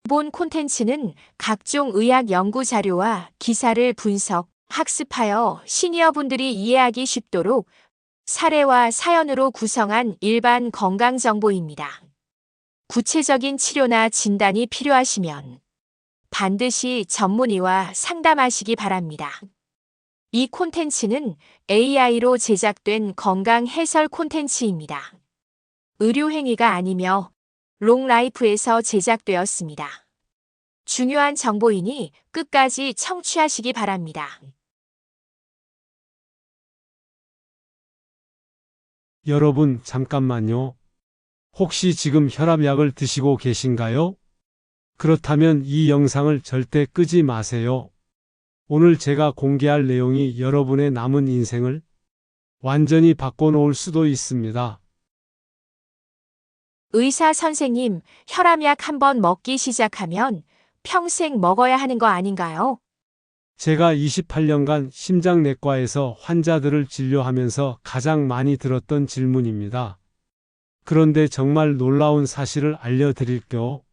본 콘텐츠는 각종 의학 연구 자료와 기사를 분석, 학습하여 시니어분들이 이해하기 쉽도록 사례와 사연으로 구성한 일반 건강 정보입니다. 구체적인 치료나 진단이 필요하시면 반드시 전문의와 상담하시기 바랍니다. 이 콘텐츠는 AI로 제작된 건강 해설 콘텐츠입니다. 의료 행위가 아니며 롱라이프에서 제작되었습니다. 중요한 정보이니 끝까지 청취하시기 바랍니다. 여러분, 잠깐만요. 혹시 지금 혈압약을 드시고 계신가요? 그렇다면 이 영상을 절대 끄지 마세요. 오늘 제가 공개할 내용이 여러분의 남은 인생을 완전히 바꿔놓을 수도 있습니다. 의사 선생님, 혈압약 한번 먹기 시작하면 평생 먹어야 하는 거 아닌가요? 제가 28년간 심장내과에서 환자들을 진료하면서 가장 많이 들었던 질문입니다. 그런데 정말 놀라운 사실을 알려드릴게요.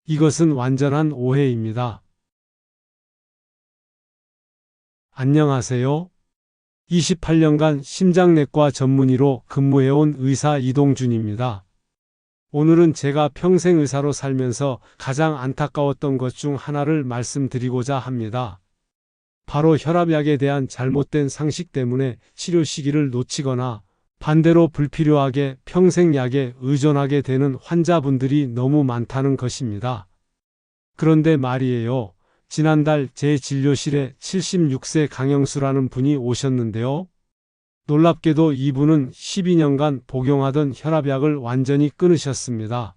이것은 완전한 오해입니다. 안녕하세요. 28년간 심장내과 전문의로 근무해온 의사 이동준입니다. 오늘은 제가 평생 의사로 살면서 가장 안타까웠던 것 중 하나를 말씀드리고자 합니다. 바로 혈압약에 대한 잘못된 상식 때문에 치료 시기를 놓치거나 반대로 불필요하게 평생 약에 의존하게 되는 환자분들이 너무 많다는 것입니다. 그런데 말이에요. 지난달 제 진료실에 76세 강영수라는 분이 오셨는데요. 놀랍게도 이분은 12년간 복용하던 혈압약을 완전히 끊으셨습니다.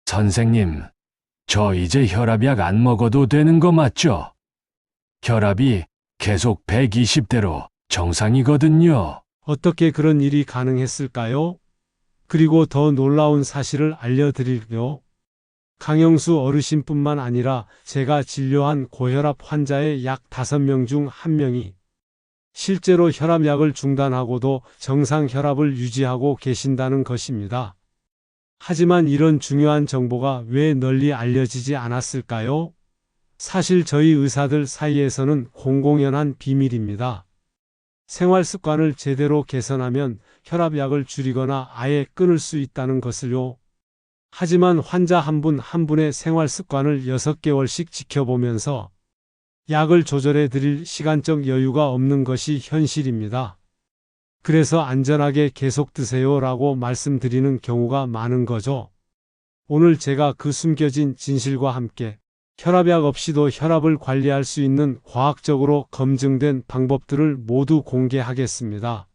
선생님, 저 이제 혈압약 안 먹어도 되는 거 맞죠? 혈압이 계속 120대로 정상이거든요. 어떻게 그런 일이 가능했을까요? 그리고 더 놀라운 사실을 알려드릴게요. 강영수 어르신뿐만 아니라 제가 진료한 고혈압 환자의 약 5명 중 1명이 실제로 혈압약을 중단하고도 정상 혈압을 유지하고 계신다는 것입니다. 하지만 이런 중요한 정보가 왜 널리 알려지지 않았을까요? 사실 저희 의사들 사이에서는 공공연한 비밀입니다. 생활 습관을 제대로 개선하면 혈압약을 줄이거나 아예 끊을 수 있다는 것을요. 하지만 환자 한 분 한 분의 생활 습관을 6개월씩 지켜보면서 약을 조절해 드릴 시간적 여유가 없는 것이 현실입니다. 그래서 안전하게 계속 드세요라고 말씀드리는 경우가 많은 거죠. 오늘 제가 그 숨겨진 진실과 함께 혈압약 없이도 혈압을 관리할 수 있는 과학적으로 검증된 방법들을 모두 공개하겠습니다.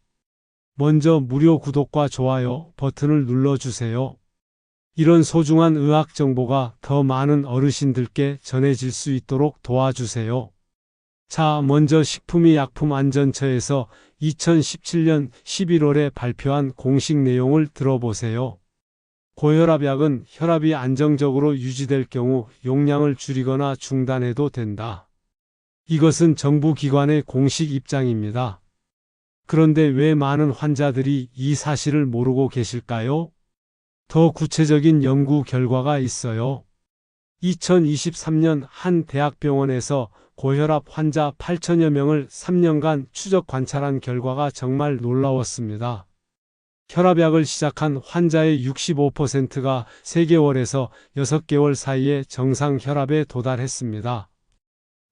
먼저 무료 구독과 좋아요 버튼을 눌러주세요. 이런 소중한 의학 정보가 더 많은 어르신들께 전해질 수 있도록 도와주세요. 자, 먼저 식품의약품안전처에서 2017년 11월에 발표한 공식 내용을 들어보세요. 고혈압약은 혈압이 안정적으로 유지될 경우 용량을 줄이거나 중단해도 된다. 이것은 정부 기관의 공식 입장입니다. 그런데 왜 많은 환자들이 이 사실을 모르고 계실까요? 더 구체적인 연구 결과가 있어요. 2023년 한 대학병원에서 고혈압 환자 8천여 명을 3년간 추적 관찰한 결과가 정말 놀라웠습니다. 혈압약을 시작한 환자의 65%가 3개월에서 6개월 사이에 정상 혈압에 도달했습니다.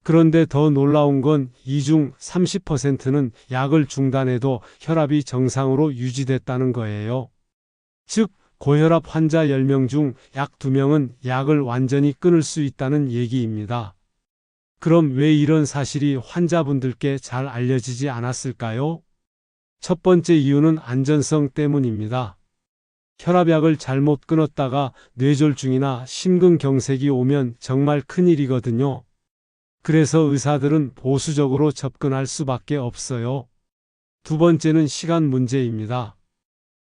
그런데 더 놀라운 건 이 중 30%는 약을 중단해도 혈압이 정상으로 유지됐다는 거예요. 즉, 고혈압 환자 10명 중 약 2명은 약을 완전히 끊을 수 있다는 얘기입니다. 그럼 왜 이런 사실이 환자분들께 잘 알려지지 않았을까요? 첫 번째 이유는 안전성 때문입니다. 혈압약을 잘못 끊었다가 뇌졸중이나 심근경색이 오면 정말 큰일이거든요. 그래서 의사들은 보수적으로 접근할 수밖에 없어요. 두 번째는 시간 문제입니다.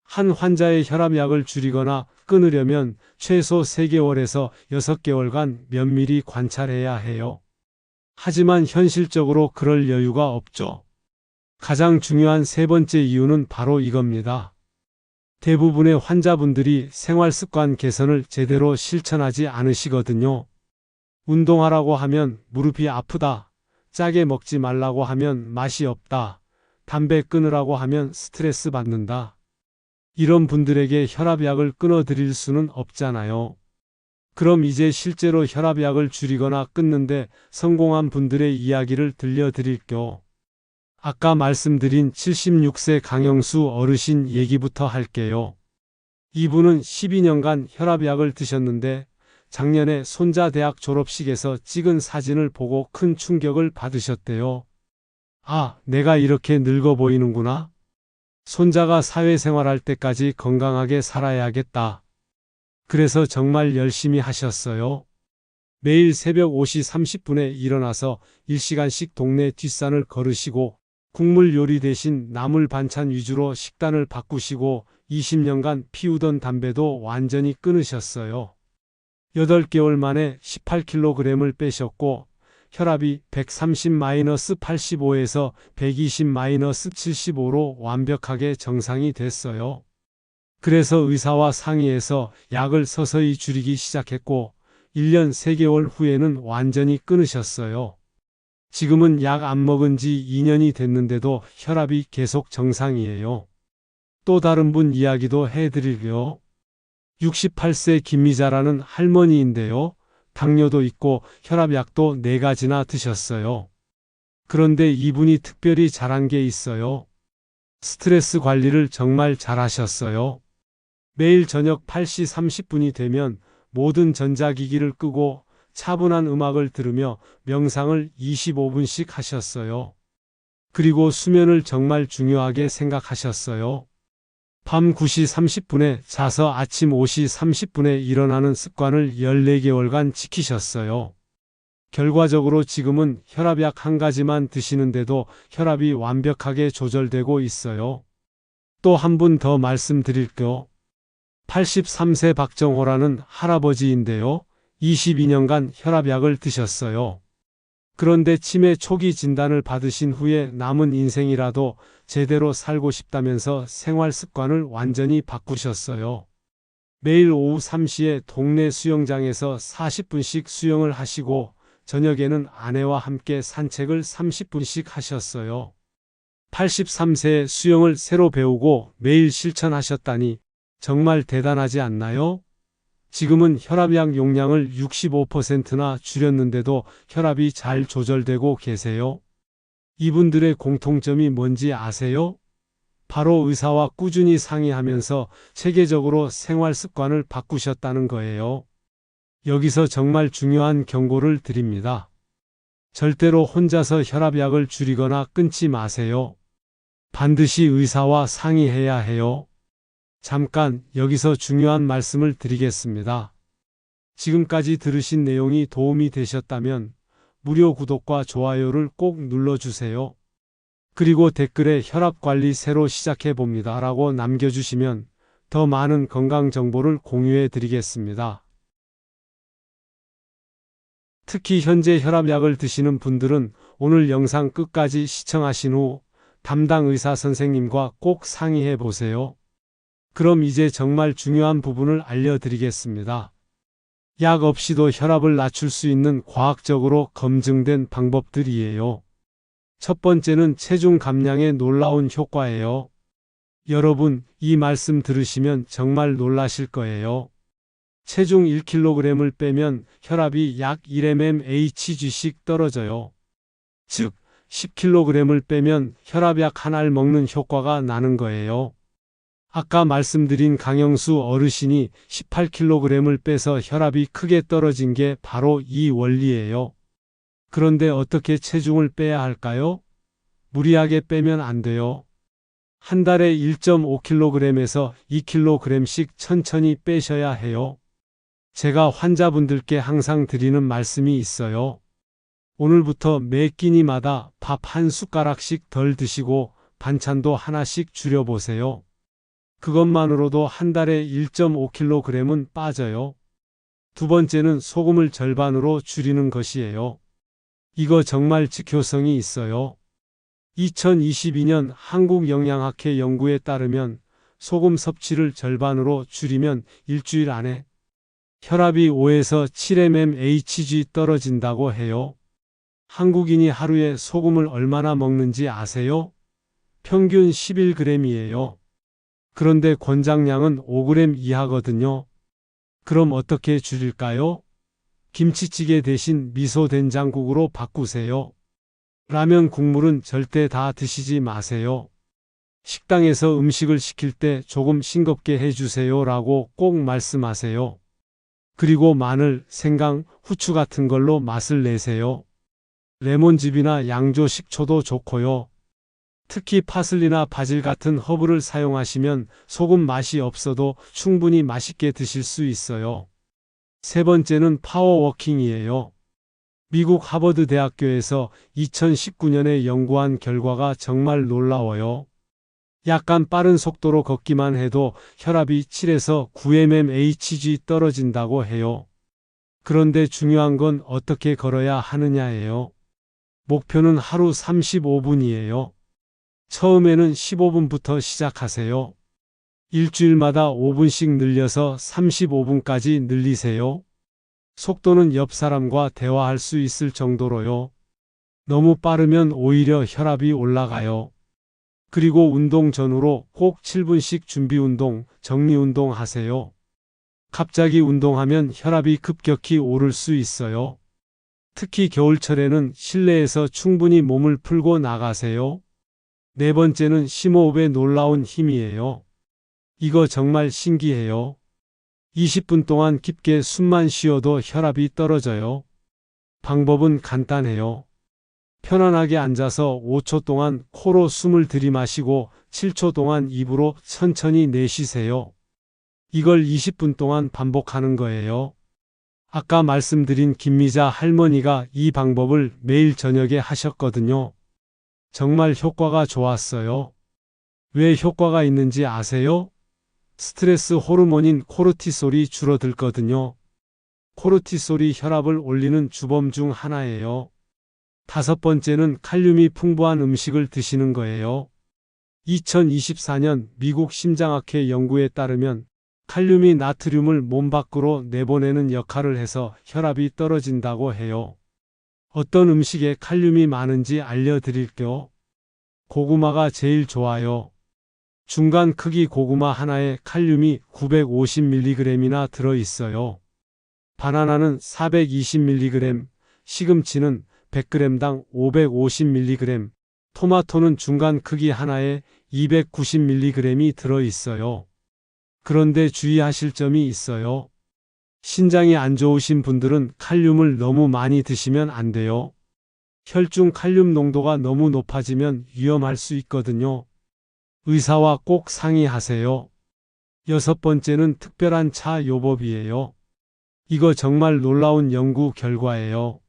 한 환자의 혈압약을 줄이거나 끊으려면 최소 3개월에서 6개월간 면밀히 관찰해야 해요. 하지만 현실적으로 그럴 여유가 없죠. 가장 중요한 세 번째 이유는 바로 이겁니다. 대부분의 환자분들이 생활습관 개선을 제대로 실천하지 않으시거든요. 운동하라고 하면 무릎이 아프다. 짜게 먹지 말라고 하면 맛이 없다. 담배 끊으라고 하면 스트레스 받는다. 이런 분들에게 혈압약을 끊어드릴 수는 없잖아요. 그럼 이제 실제로 혈압약을 줄이거나 끊는데 성공한 분들의 이야기를 들려드릴게요. 아까 말씀드린 76세 강영수 어르신 얘기부터 할게요. 이분은 12년간 혈압약을 드셨는데 작년에 손자 대학 졸업식에서 찍은 사진을 보고 큰 충격을 받으셨대요. 아, 내가 이렇게 늙어 보이는구나. 손자가 사회생활할 때까지 건강하게 살아야겠다. 그래서 정말 열심히 하셨어요. 매일 새벽 5시 30분에 일어나서 1시간씩 동네 뒷산을 걸으시고 국물 요리 대신 나물 반찬 위주로 식단을 바꾸시고 20년간 피우던 담배도 완전히 끊으셨어요. 8개월 만에 18kg을 빼셨고 혈압이 130-85에서 120-75로 완벽하게 정상이 됐어요. 그래서 의사와 상의해서 약을 서서히 줄이기 시작했고 1년 3개월 후에는 완전히 끊으셨어요. 지금은 약 안 먹은 지 2년이 됐는데도 혈압이 계속 정상이에요. 또 다른 분 이야기도 해드릴게요. 68세 김미자라는 할머니인데요. 당뇨도 있고 혈압약도 4가지나 드셨어요. 그런데 이분이 특별히 잘한 게 있어요. 스트레스 관리를 정말 잘하셨어요. 매일 저녁 8시 30분이 되면 모든 전자기기를 끄고 차분한 음악을 들으며 명상을 25분씩 하셨어요. 그리고 수면을 정말 중요하게 생각하셨어요. 밤 9시 30분에 자서 아침 5시 30분에 일어나는 습관을 14개월간 지키셨어요. 결과적으로 지금은 혈압약 1가지만 드시는데도 혈압이 완벽하게 조절되고 있어요. 또 한 분 더 말씀드릴게요. 83세 박정호라는 할아버지인데요. 22년간 혈압약을 드셨어요. 그런데 치매 초기 진단을 받으신 후에 남은 인생이라도 제대로 살고 싶다면서 생활 습관을 완전히 바꾸셨어요. 매일 오후 3시에 동네 수영장에서 40분씩 수영을 하시고 저녁에는 아내와 함께 산책을 30분씩 하셨어요. 83세에 수영을 새로 배우고 매일 실천하셨다니 정말 대단하지 않나요? 지금은 혈압약 용량을 65%나 줄였는데도 혈압이 잘 조절되고 계세요. 이분들의 공통점이 뭔지 아세요? 바로 의사와 꾸준히 상의하면서 체계적으로 생활 습관을 바꾸셨다는 거예요. 여기서 정말 중요한 경고를 드립니다. 절대로 혼자서 혈압약을 줄이거나 끊지 마세요. 반드시 의사와 상의해야 해요. 잠깐 여기서 중요한 말씀을 드리겠습니다. 지금까지 들으신 내용이 도움이 되셨다면 무료 구독과 좋아요를 꼭 눌러주세요. 그리고 댓글에 혈압관리 새로 시작해봅니다 라고 남겨주시면 더 많은 건강 정보를 공유해 드리겠습니다. 특히 현재 혈압약을 드시는 분들은 오늘 영상 끝까지 시청하신 후 담당 의사 선생님과 꼭 상의해 보세요. 그럼 이제 정말 중요한 부분을 알려드리겠습니다. 약 없이도 혈압을 낮출 수 있는 과학적으로 검증된 방법들이에요. 첫 번째는 체중 감량의 놀라운 효과예요. 여러분, 이 말씀 들으시면 정말 놀라실 거예요. 체중 1kg을 빼면 혈압이 약 1mmHg씩 떨어져요. 즉, 10kg을 빼면 혈압약 하나를 먹는 효과가 나는 거예요. 아까 말씀드린 강영수 어르신이 18kg을 빼서 혈압이 크게 떨어진 게 바로 이 원리예요. 그런데 어떻게 체중을 빼야 할까요? 무리하게 빼면 안 돼요. 한 달에 1.5kg에서 2kg씩 천천히 빼셔야 해요. 제가 환자분들께 항상 드리는 말씀이 있어요. 오늘부터 매 끼니마다 밥 한 숟가락씩 덜 드시고 반찬도 하나씩 줄여보세요. 그것만으로도 한 달에 1.5kg은 빠져요. 두 번째는 소금을 절반으로 줄이는 것이에요. 이거 정말 즉효성이 있어요. 2022년 한국영양학회 연구에 따르면 소금 섭취를 절반으로 줄이면 일주일 안에 혈압이 5에서 7mmHg 떨어진다고 해요. 한국인이 하루에 소금을 얼마나 먹는지 아세요? 평균 11g이에요. 그런데 권장량은 5g 이하거든요. 그럼 어떻게 줄일까요? 김치찌개 대신 미소 된장국으로 바꾸세요. 라면 국물은 절대 다 드시지 마세요. 식당에서 음식을 시킬 때 조금 싱겁게 해주세요 라고 꼭 말씀하세요. 그리고 마늘, 생강, 후추 같은 걸로 맛을 내세요. 레몬즙이나 양조 식초도 좋고요. 특히 파슬리나 바질 같은 허브를 사용하시면 소금 맛이 없어도 충분히 맛있게 드실 수 있어요. 세 번째는 파워워킹이에요. 미국 하버드 대학교에서 2019년에 연구한 결과가 정말 놀라워요. 약간 빠른 속도로 걷기만 해도 혈압이 7에서 9mmHg 떨어진다고 해요. 그런데 중요한 건 어떻게 걸어야 하느냐예요. 목표는 하루 35분이에요. 처음에는 15분부터 시작하세요. 일주일마다 5분씩 늘려서 35분까지 늘리세요. 속도는 옆 사람과 대화할 수 있을 정도로요. 너무 빠르면 오히려 혈압이 올라가요. 그리고 운동 전후로 꼭 7분씩 준비 운동, 정리 운동 하세요. 갑자기 운동하면 혈압이 급격히 오를 수 있어요. 특히 겨울철에는 실내에서 충분히 몸을 풀고 나가세요. 네 번째는 심호흡의 놀라운 힘이에요. 이거 정말 신기해요. 20분 동안 깊게 숨만 쉬어도 혈압이 떨어져요. 방법은 간단해요. 편안하게 앉아서 5초 동안 코로 숨을 들이마시고 7초 동안 입으로 천천히 내쉬세요. 이걸 20분 동안 반복하는 거예요. 아까 말씀드린 김미자 할머니가 이 방법을 매일 저녁에 하셨거든요. 정말 효과가 좋았어요. 왜 효과가 있는지 아세요? 스트레스 호르몬인 코르티솔이 줄어들거든요. 코르티솔이 혈압을 올리는 주범 중 하나예요. 다섯 번째는 칼륨이 풍부한 음식을 드시는 거예요. 2024년 미국 심장학회 연구에 따르면 칼륨이 나트륨을 몸 밖으로 내보내는 역할을 해서 혈압이 떨어진다고 해요. 어떤 음식에 칼륨이 많은지 알려드릴게요. 고구마가 제일 좋아요. 중간 크기 고구마 하나에 칼륨이 950mg이나 들어있어요. 바나나는 420mg, 시금치는 100g당 550mg, 토마토는 중간 크기 하나에 290mg이 들어있어요. 그런데 주의하실 점이 있어요. 신장이 안 좋으신 분들은 칼륨을 너무 많이 드시면 안 돼요. 혈중 칼륨 농도가 너무 높아지면 위험할 수 있거든요. 의사와 꼭 상의하세요. 여섯 번째는 특별한 차 요법이에요. 이거 정말 놀라운 연구 결과예요.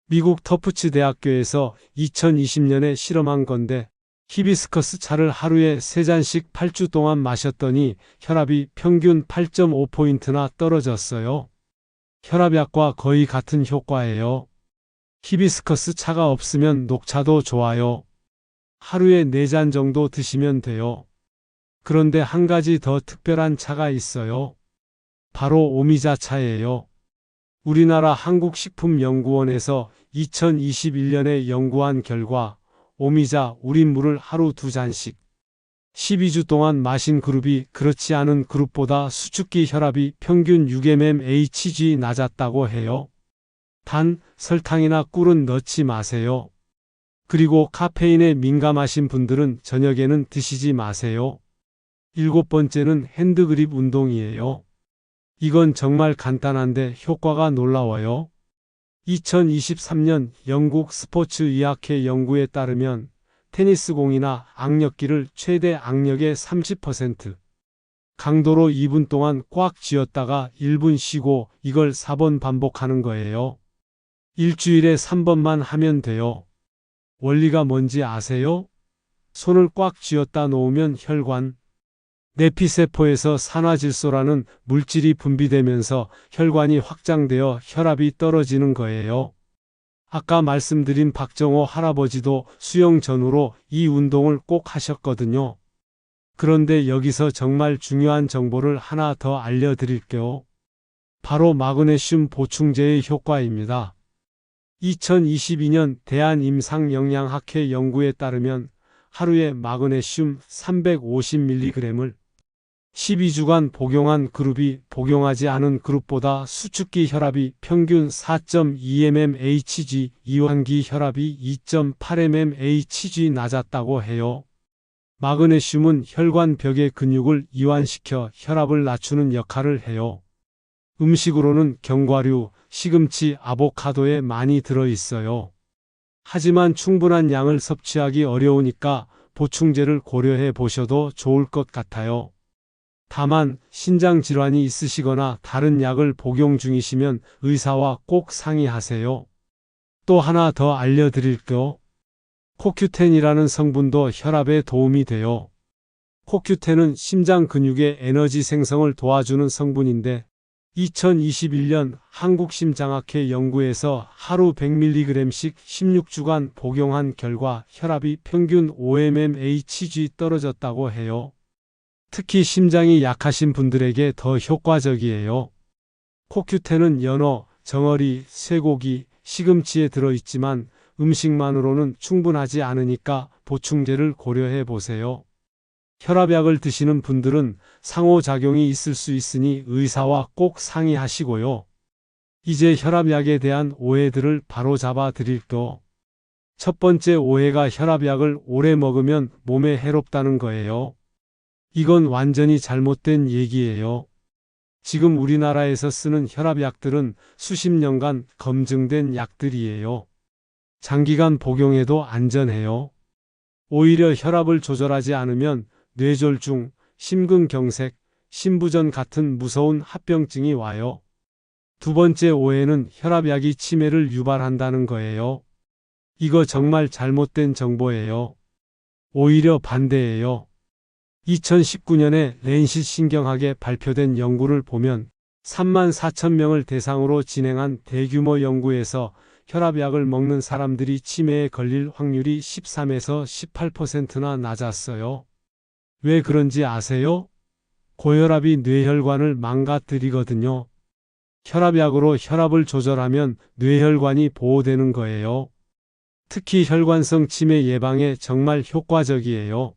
미국 터프츠 대학교에서 2020년에 실험한 건데 히비스커스 차를 하루에 3잔씩 8주 동안 마셨더니 혈압이 평균 8.5포인트나 떨어졌어요. 혈압약과 거의 같은 효과예요. 히비스커스 차가 없으면 녹차도 좋아요. 하루에 4잔 정도 드시면 돼요. 그런데 한 가지 더 특별한 차가 있어요. 바로 오미자 차예요. 우리나라 한국식품연구원에서 2021년에 연구한 결과 오미자 우린 물을 하루 2잔씩 12주 동안 마신 그룹이 그렇지 않은 그룹보다 수축기 혈압이 평균 6mmHg 낮았다고 해요. 단, 설탕이나 꿀은 넣지 마세요. 그리고 카페인에 민감하신 분들은 저녁에는 드시지 마세요. 일곱 번째는 핸드그립 운동이에요. 이건 정말 간단한데 효과가 놀라워요. 2023년 영국 스포츠의학회 연구에 따르면 테니스공이나 악력기를 최대 악력의 30% 강도로 2분 동안 꽉 쥐었다가 1분 쉬고 이걸 4번 반복하는 거예요. 일주일에 3번만 하면 돼요. 원리가 뭔지 아세요? 손을 꽉 쥐었다 놓으면 혈관, 내피세포에서 산화질소라는 물질이 분비되면서 혈관이 확장되어 혈압이 떨어지는 거예요. 아까 말씀드린 박정호 할아버지도 수영 전후로 이 운동을 꼭 하셨거든요. 그런데 여기서 정말 중요한 정보를 하나 더 알려드릴게요. 바로 마그네슘 보충제의 효과입니다. 2022년 대한임상영양학회 연구에 따르면 하루에 마그네슘 350mg을 12주간 복용한 그룹이 복용하지 않은 그룹보다 수축기 혈압이 평균 4.2mmHg, 이완기 혈압이 2.8mmHg 낮았다고 해요. 마그네슘은 혈관벽의 근육을 이완시켜 혈압을 낮추는 역할을 해요. 음식으로는 견과류, 시금치, 아보카도에 많이 들어있어요. 하지만 충분한 양을 섭취하기 어려우니까 보충제를 고려해 보셔도 좋을 것 같아요. 다만 신장 질환이 있으시거나 다른 약을 복용 중이시면 의사와 꼭 상의하세요. 또 하나 더 알려드릴게요. 코큐텐이라는 성분도 혈압에 도움이 돼요. 코큐텐은 심장 근육의 에너지 생성을 도와주는 성분인데 2021년 한국심장학회 연구에서 하루 100mg씩 16주간 복용한 결과 혈압이 평균 5mmHg 떨어졌다고 해요. 특히 심장이 약하신 분들에게 더 효과적이에요. 코큐텐은 연어, 정어리, 쇠고기, 시금치에 들어있지만 음식만으로는 충분하지 않으니까 보충제를 고려해 보세요. 혈압약을 드시는 분들은 상호작용이 있을 수 있으니 의사와 꼭 상의하시고요. 이제 혈압약에 대한 오해들을 바로잡아 드릴게요. 첫 번째 오해가 혈압약을 오래 먹으면 몸에 해롭다는 거예요. 이건 완전히 잘못된 얘기예요. 지금 우리나라에서 쓰는 혈압약들은 수십 년간 검증된 약들이에요. 장기간 복용해도 안전해요. 오히려 혈압을 조절하지 않으면 뇌졸중, 심근경색, 심부전 같은 무서운 합병증이 와요. 두 번째 오해는 혈압약이 치매를 유발한다는 거예요. 이거 정말 잘못된 정보예요. 오히려 반대예요. 2019년에 랜싯 신경학에 발표된 연구를 보면 34,000명을 대상으로 진행한 대규모 연구에서 혈압약을 먹는 사람들이 치매에 걸릴 확률이 13에서 18%나 낮았어요. 왜 그런지 아세요? 고혈압이 뇌혈관을 망가뜨리거든요. 혈압약으로 혈압을 조절하면 뇌혈관이 보호되는 거예요. 특히 혈관성 치매 예방에 정말 효과적이에요.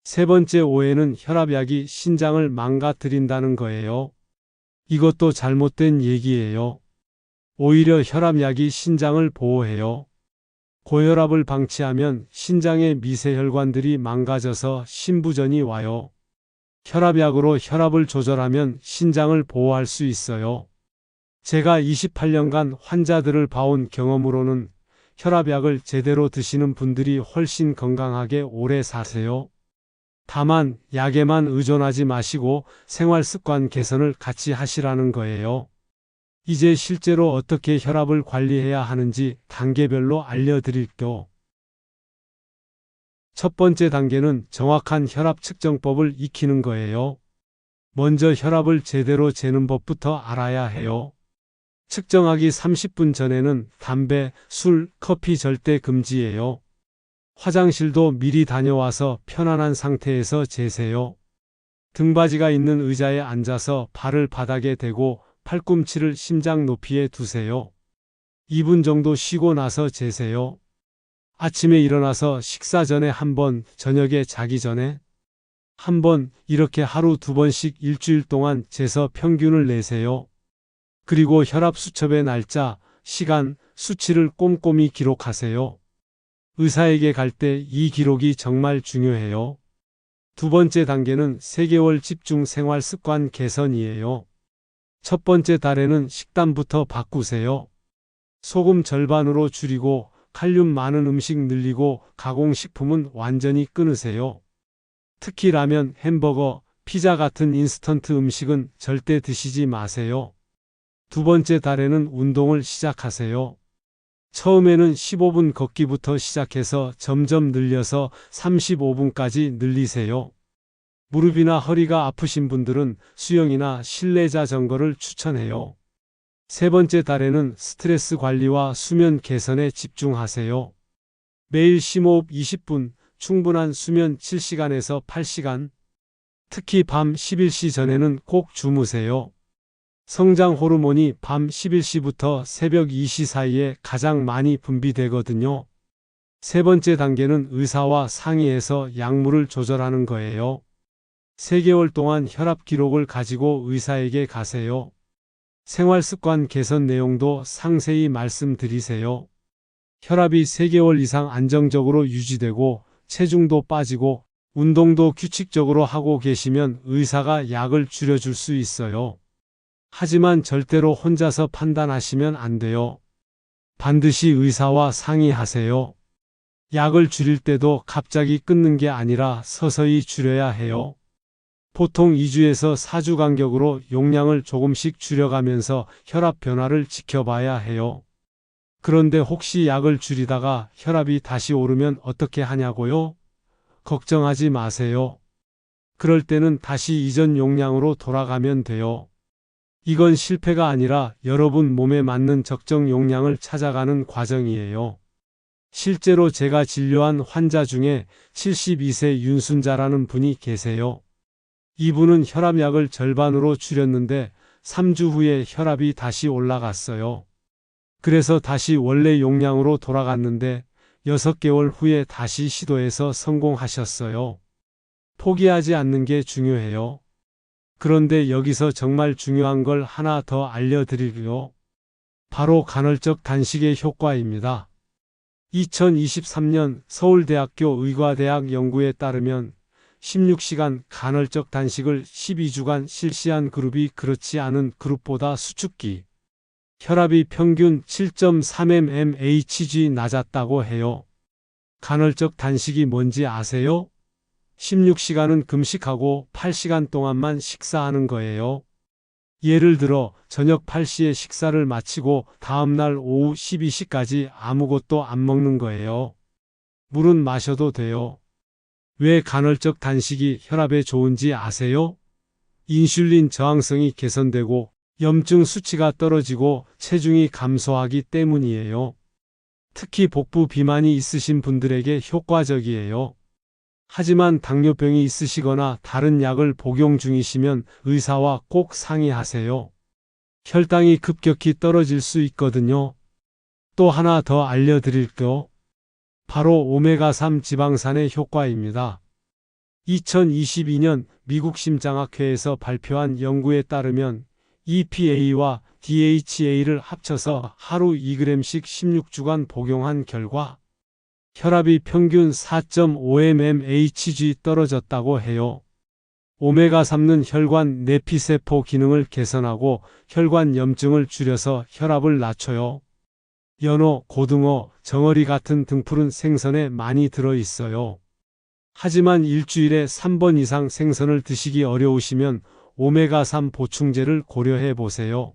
세 번째 오해는 혈압약이 신장을 망가뜨린다는 거예요. 이것도 잘못된 얘기예요. 오히려 혈압약이 신장을 보호해요. 고혈압을 방치하면 신장의 미세혈관들이 망가져서 심부전이 와요. 혈압약으로 혈압을 조절하면 신장을 보호할 수 있어요. 제가 28년간 환자들을 봐온 경험으로는 혈압약을 제대로 드시는 분들이 훨씬 건강하게 오래 사세요. 다만 약에만 의존하지 마시고 생활 습관 개선을 같이 하시라는 거예요. 이제 실제로 어떻게 혈압을 관리해야 하는지 단계별로 알려드릴게요. 첫 번째 단계는 정확한 혈압 측정법을 익히는 거예요. 먼저 혈압을 제대로 재는 법부터 알아야 해요. 측정하기 30분 전에는 담배, 술, 커피 절대 금지예요. 화장실도 미리 다녀와서 편안한 상태에서 재세요. 등받이가 있는 의자에 앉아서 발을 바닥에 대고 팔꿈치를 심장 높이에 두세요. 2분 정도 쉬고 나서 재세요. 아침에 일어나서 식사 전에 한 번, 저녁에 자기 전에 한 번, 이렇게 하루 2번씩 일주일 동안 재서 평균을 내세요. 그리고 혈압 수첩의 날짜, 시간, 수치를 꼼꼼히 기록하세요. 의사에게 갈 때 이 기록이 정말 중요해요. 두 번째 단계는 3개월 집중 생활 습관 개선이에요. 첫 번째 달에는 식단부터 바꾸세요. 소금 절반으로 줄이고 칼륨 많은 음식 늘리고 가공식품은 완전히 끊으세요. 특히 라면, 햄버거, 피자 같은 인스턴트 음식은 절대 드시지 마세요. 두 번째 달에는 운동을 시작하세요. 처음에는 15분 걷기부터 시작해서 점점 늘려서 35분까지 늘리세요. 무릎이나 허리가 아프신 분들은 수영이나 실내 자전거를 추천해요. 세 번째 달에는 스트레스 관리와 수면 개선에 집중하세요. 매일 심호흡 20분, 충분한 수면 7시간에서 8시간, 특히 밤 11시 전에는 꼭 주무세요. 성장 호르몬이 밤 11시부터 새벽 2시 사이에 가장 많이 분비되거든요. 세 번째 단계는 의사와 상의해서 약물을 조절하는 거예요. 3개월 동안 혈압 기록을 가지고 의사에게 가세요. 생활 습관 개선 내용도 상세히 말씀드리세요. 혈압이 3개월 이상 안정적으로 유지되고 체중도 빠지고 운동도 규칙적으로 하고 계시면 의사가 약을 줄여줄 수 있어요. 하지만 절대로 혼자서 판단하시면 안 돼요. 반드시 의사와 상의하세요. 약을 줄일 때도 갑자기 끊는 게 아니라 서서히 줄여야 해요. 보통 2주에서 4주 간격으로 용량을 조금씩 줄여가면서 혈압 변화를 지켜봐야 해요. 그런데 혹시 약을 줄이다가 혈압이 다시 오르면 어떻게 하냐고요? 걱정하지 마세요. 그럴 때는 다시 이전 용량으로 돌아가면 돼요. 이건 실패가 아니라 여러분 몸에 맞는 적정 용량을 찾아가는 과정이에요. 실제로 제가 진료한 환자 중에 72세 윤순자라는 분이 계세요. 이분은 혈압약을 절반으로 줄였는데 3주 후에 혈압이 다시 올라갔어요. 그래서 다시 원래 용량으로 돌아갔는데 6개월 후에 다시 시도해서 성공하셨어요. 포기하지 않는 게 중요해요. 그런데 여기서 정말 중요한 걸 하나 더 알려드리고요. 바로 간헐적 단식의 효과입니다. 2023년 서울대학교 의과대학 연구에 따르면 16시간 간헐적 단식을 12주간 실시한 그룹이 그렇지 않은 그룹보다 수축기, 혈압이 평균 7.3mmHg 낮았다고 해요. 간헐적 단식이 뭔지 아세요? 16시간은 금식하고 8시간 동안만 식사하는 거예요. 예를 들어 저녁 8시에 식사를 마치고 다음날 오후 12시까지 아무것도 안 먹는 거예요. 물은 마셔도 돼요. 왜 간헐적 단식이 혈압에 좋은지 아세요? 인슐린 저항성이 개선되고 염증 수치가 떨어지고 체중이 감소하기 때문이에요. 특히 복부 비만이 있으신 분들에게 효과적이에요. 하지만 당뇨병이 있으시거나 다른 약을 복용 중이시면 의사와 꼭 상의하세요. 혈당이 급격히 떨어질 수 있거든요. 또 하나 더 알려드릴게요. 바로 오메가3 지방산의 효과입니다. 2022년 미국 심장학회에서 발표한 연구에 따르면 EPA와 DHA를 합쳐서 하루 2g씩 16주간 복용한 결과 혈압이 평균 4.5mmHg 떨어졌다고 해요. 오메가3는 혈관 내피세포 기능을 개선하고 혈관 염증을 줄여서 혈압을 낮춰요. 연어, 고등어, 정어리 같은 등푸른 생선에 많이 들어있어요. 하지만 일주일에 3번 이상 생선을 드시기 어려우시면 오메가3 보충제를 고려해 보세요.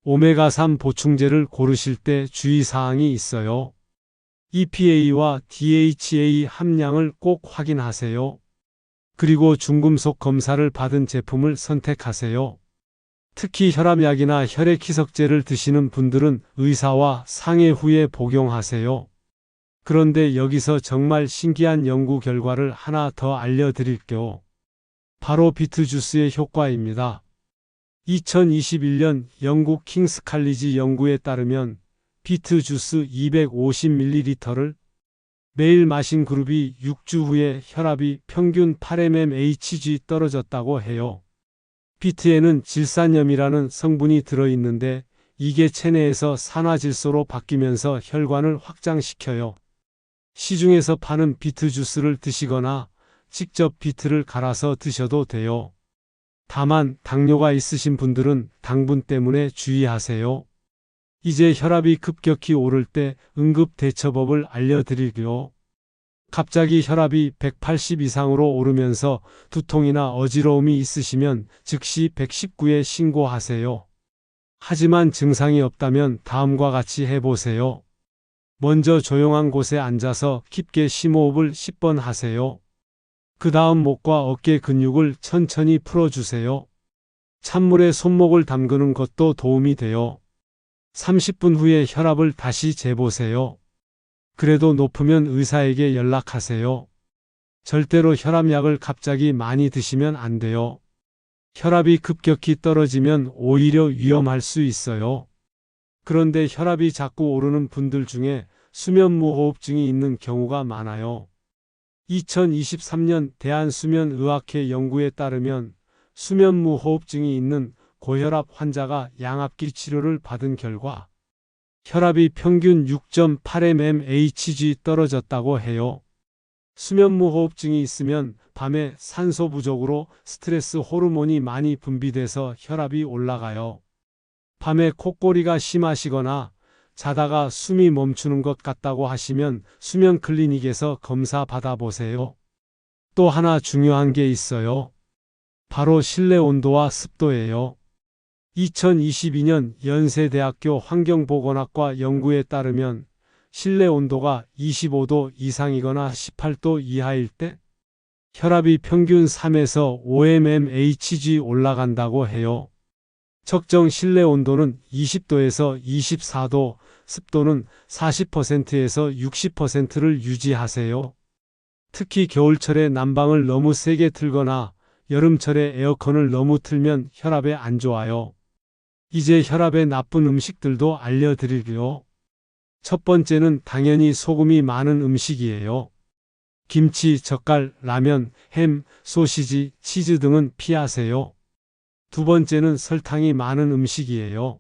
오메가3 보충제를 고르실 때 주의사항이 있어요. EPA와 DHA 함량을 꼭 확인하세요. 그리고 중금속 검사를 받은 제품을 선택하세요. 특히 혈압약이나 혈액희석제를 드시는 분들은 의사와 상의 후에 복용하세요. 그런데 여기서 정말 신기한 연구 결과를 하나 더 알려드릴게요. 바로 비트 주스의 효과입니다. 2021년 영국 킹스 칼리지 연구에 따르면 비트 주스 250ml를 매일 마신 그룹이 6주 후에 혈압이 평균 8mmHg 떨어졌다고 해요. 비트에는 질산염이라는 성분이 들어있는데 이게 체내에서 산화질소로 바뀌면서 혈관을 확장시켜요. 시중에서 파는 비트 주스를 드시거나 직접 비트를 갈아서 드셔도 돼요. 다만 당뇨가 있으신 분들은 당분 때문에 주의하세요. 이제 혈압이 급격히 오를 때 응급 대처법을 알려드릴게요. 갑자기 혈압이 180 이상으로 오르면서 두통이나 어지러움이 있으시면 즉시 119에 신고하세요. 하지만 증상이 없다면 다음과 같이 해보세요. 먼저 조용한 곳에 앉아서 깊게 심호흡을 10번 하세요. 그 다음 목과 어깨 근육을 천천히 풀어주세요. 찬물에 손목을 담그는 것도 도움이 돼요. 30분 후에 혈압을 다시 재보세요. 그래도 높으면 의사에게 연락하세요. 절대로 혈압약을 갑자기 많이 드시면 안 돼요. 혈압이 급격히 떨어지면 오히려 위험할 수 있어요. 그런데 혈압이 자꾸 오르는 분들 중에 수면무호흡증이 있는 경우가 많아요. 2023년 대한수면의학회 연구에 따르면 수면무호흡증이 있는 고혈압 환자가 양압기 치료를 받은 결과 혈압이 평균 6.8mmHg 떨어졌다고 해요. 수면무호흡증이 있으면 밤에 산소 부족으로 스트레스 호르몬이 많이 분비돼서 혈압이 올라가요. 밤에 콧골이가 심하시거나 자다가 숨이 멈추는 것 같다고 하시면 수면 클리닉에서 검사 받아보세요. 또 하나 중요한 게 있어요. 바로 실내 온도와 습도예요. 2022년 연세대학교 환경보건학과 연구에 따르면 실내 온도가 25도 이상이거나 18도 이하일 때 혈압이 평균 3에서 5mmHg 올라간다고 해요. 적정 실내 온도는 20도에서 24도, 습도는 40%에서 60%를 유지하세요. 특히 겨울철에 난방을 너무 세게 틀거나 여름철에 에어컨을 너무 틀면 혈압에 안 좋아요. 이제 혈압에 나쁜 음식들도 알려드릴게요. 첫 번째는 당연히 소금이 많은 음식이에요. 김치, 젓갈, 라면, 햄, 소시지, 치즈 등은 피하세요. 두 번째는 설탕이 많은 음식이에요.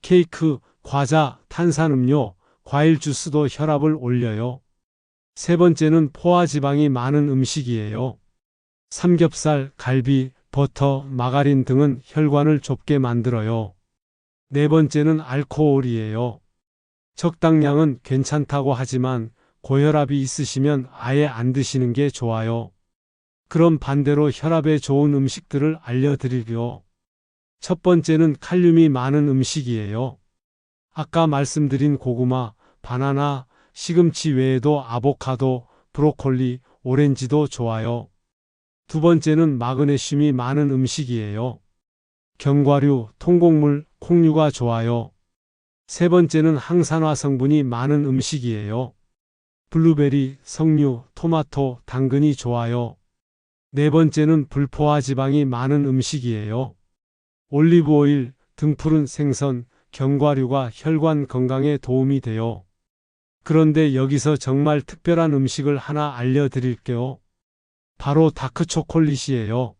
케이크, 과자, 탄산음료, 과일 주스도 혈압을 올려요. 세 번째는 포화지방이 많은 음식이에요. 삼겹살, 갈비, 버터, 마가린 등은 혈관을 좁게 만들어요. 네 번째는 알코올이에요. 적당량은 괜찮다고 하지만 고혈압이 있으시면 아예 안 드시는 게 좋아요. 그럼 반대로 혈압에 좋은 음식들을 알려드릴게요. 첫 번째는 칼륨이 많은 음식이에요. 아까 말씀드린 고구마, 바나나, 시금치 외에도 아보카도, 브로콜리, 오렌지도 좋아요. 두 번째는 마그네슘이 많은 음식이에요. 견과류, 통곡물, 콩류가 좋아요. 세 번째는 항산화 성분이 많은 음식이에요. 블루베리, 석류, 토마토, 당근이 좋아요. 네 번째는 불포화 지방이 많은 음식이에요. 올리브 오일, 등푸른 생선, 견과류가 혈관 건강에 도움이 돼요. 그런데 여기서 정말 특별한 음식을 하나 알려드릴게요. 바로 다크 초콜릿이에요.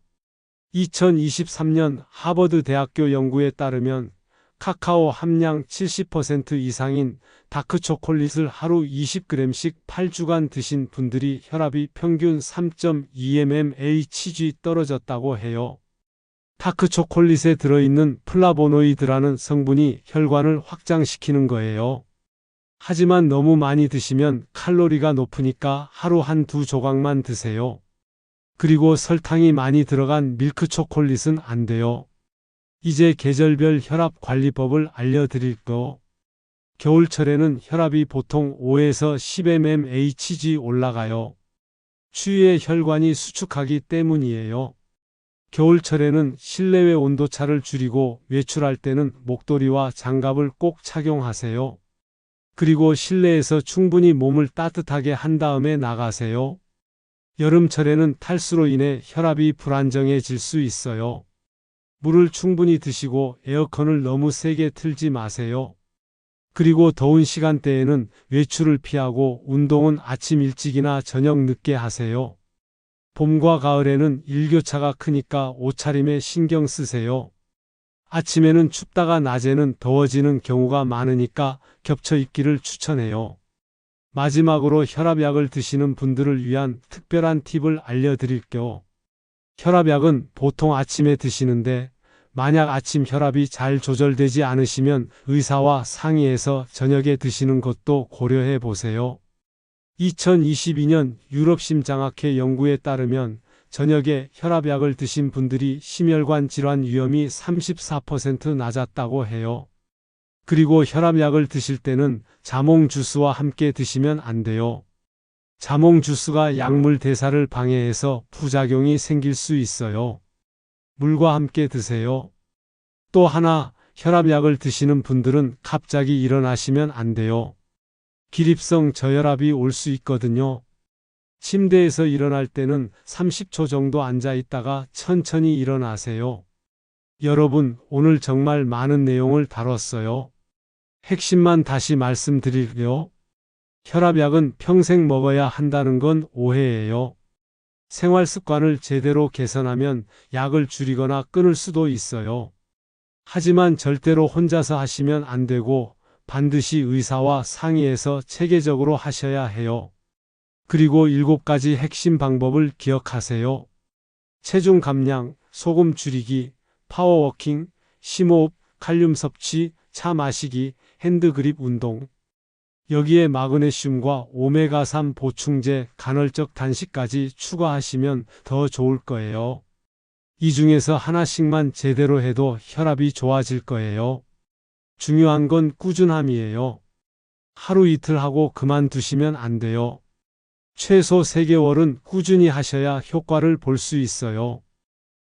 2023년 하버드 대학교 연구에 따르면 카카오 함량 70% 이상인 다크 초콜릿을 하루 20g씩 8주간 드신 분들이 혈압이 평균 3.2mmHg 떨어졌다고 해요. 다크 초콜릿에 들어있는 플라보노이드라는 성분이 혈관을 확장시키는 거예요. 하지만 너무 많이 드시면 칼로리가 높으니까 하루 한두 조각만 드세요. 그리고 설탕이 많이 들어간 밀크 초콜릿은 안 돼요. 이제 계절별 혈압 관리법을 알려드릴게요. 겨울철에는 혈압이 보통 5에서 10mmHg 올라가요. 추위에 혈관이 수축하기 때문이에요. 겨울철에는 실내외 온도차를 줄이고 외출할 때는 목도리와 장갑을 꼭 착용하세요. 그리고 실내에서 충분히 몸을 따뜻하게 한 다음에 나가세요. 여름철에는 탈수로 인해 혈압이 불안정해질 수 있어요. 물을 충분히 드시고 에어컨을 너무 세게 틀지 마세요. 그리고 더운 시간대에는 외출을 피하고 운동은 아침 일찍이나 저녁 늦게 하세요. 봄과 가을에는 일교차가 크니까 옷차림에 신경 쓰세요. 아침에는 춥다가 낮에는 더워지는 경우가 많으니까 겹쳐 입기를 추천해요. 마지막으로 혈압약을 드시는 분들을 위한 특별한 팁을 알려드릴게요. 혈압약은 보통 아침에 드시는데 만약 아침 혈압이 잘 조절되지 않으시면 의사와 상의해서 저녁에 드시는 것도 고려해 보세요. 2022년 유럽심장학회 연구에 따르면 저녁에 혈압약을 드신 분들이 심혈관 질환 위험이 34% 낮았다고 해요. 그리고 혈압약을 드실 때는 자몽 주스와 함께 드시면 안 돼요. 자몽 주스가 약물 대사를 방해해서 부작용이 생길 수 있어요. 물과 함께 드세요. 또 하나, 혈압약을 드시는 분들은 갑자기 일어나시면 안 돼요. 기립성 저혈압이 올 수 있거든요. 침대에서 일어날 때는 30초 정도 앉아 있다가 천천히 일어나세요. 여러분, 오늘 정말 많은 내용을 다뤘어요. 핵심만 다시 말씀드릴게요. 혈압약은 평생 먹어야 한다는 건 오해예요. 생활 습관을 제대로 개선하면 약을 줄이거나 끊을 수도 있어요. 하지만 절대로 혼자서 하시면 안 되고 반드시 의사와 상의해서 체계적으로 하셔야 해요. 그리고 7가지 핵심 방법을 기억하세요. 체중 감량, 소금 줄이기, 파워워킹, 심호흡, 칼륨 섭취, 차 마시기, 핸드그립 운동. 여기에 마그네슘과 오메가3 보충제, 간헐적 단식까지 추가하시면 더 좋을 거예요. 이 중에서 하나씩만 제대로 해도 혈압이 좋아질 거예요. 중요한 건 꾸준함이에요. 하루 이틀 하고 그만두시면 안 돼요. 최소 3개월은 꾸준히 하셔야 효과를 볼 수 있어요.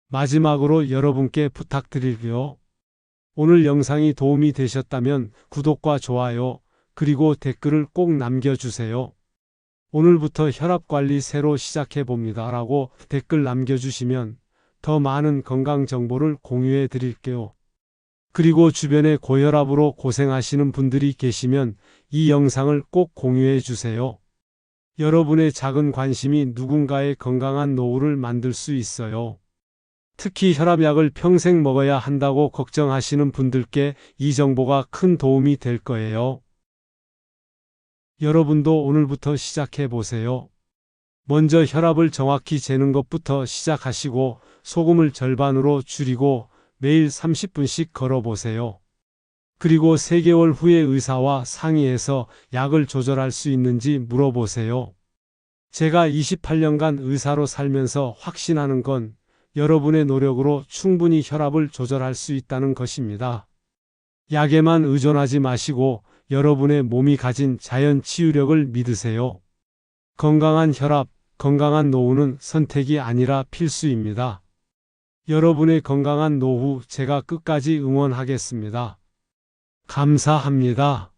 마지막으로 여러분께 부탁드릴게요. 오늘 영상이 도움이 되셨다면 구독과 좋아요, 그리고 댓글을 꼭 남겨주세요. 오늘부터 혈압관리 새로 시작해봅니다 라고 댓글 남겨주시면 더 많은 건강 정보를 공유해 드릴게요. 그리고 주변에 고혈압으로 고생하시는 분들이 계시면 이 영상을 꼭 공유해 주세요. 여러분의 작은 관심이 누군가의 건강한 노후를 만들 수 있어요. 특히 혈압약을 평생 먹어야 한다고 걱정하시는 분들께 이 정보가 큰 도움이 될 거예요. 여러분도 오늘부터 시작해 보세요. 먼저 혈압을 정확히 재는 것부터 시작하시고 소금을 절반으로 줄이고 매일 30분씩 걸어보세요. 그리고 3개월 후에 의사와 상의해서 약을 조절할 수 있는지 물어보세요. 제가 28년간 의사로 살면서 확신하는 건 여러분의 노력으로 충분히 혈압을 조절할 수 있다는 것입니다. 약에만 의존하지 마시고 여러분의 몸이 가진 자연 치유력을 믿으세요. 건강한 혈압, 건강한 노후는 선택이 아니라 필수입니다. 여러분의 건강한 노후 제가 끝까지 응원하겠습니다. 감사합니다.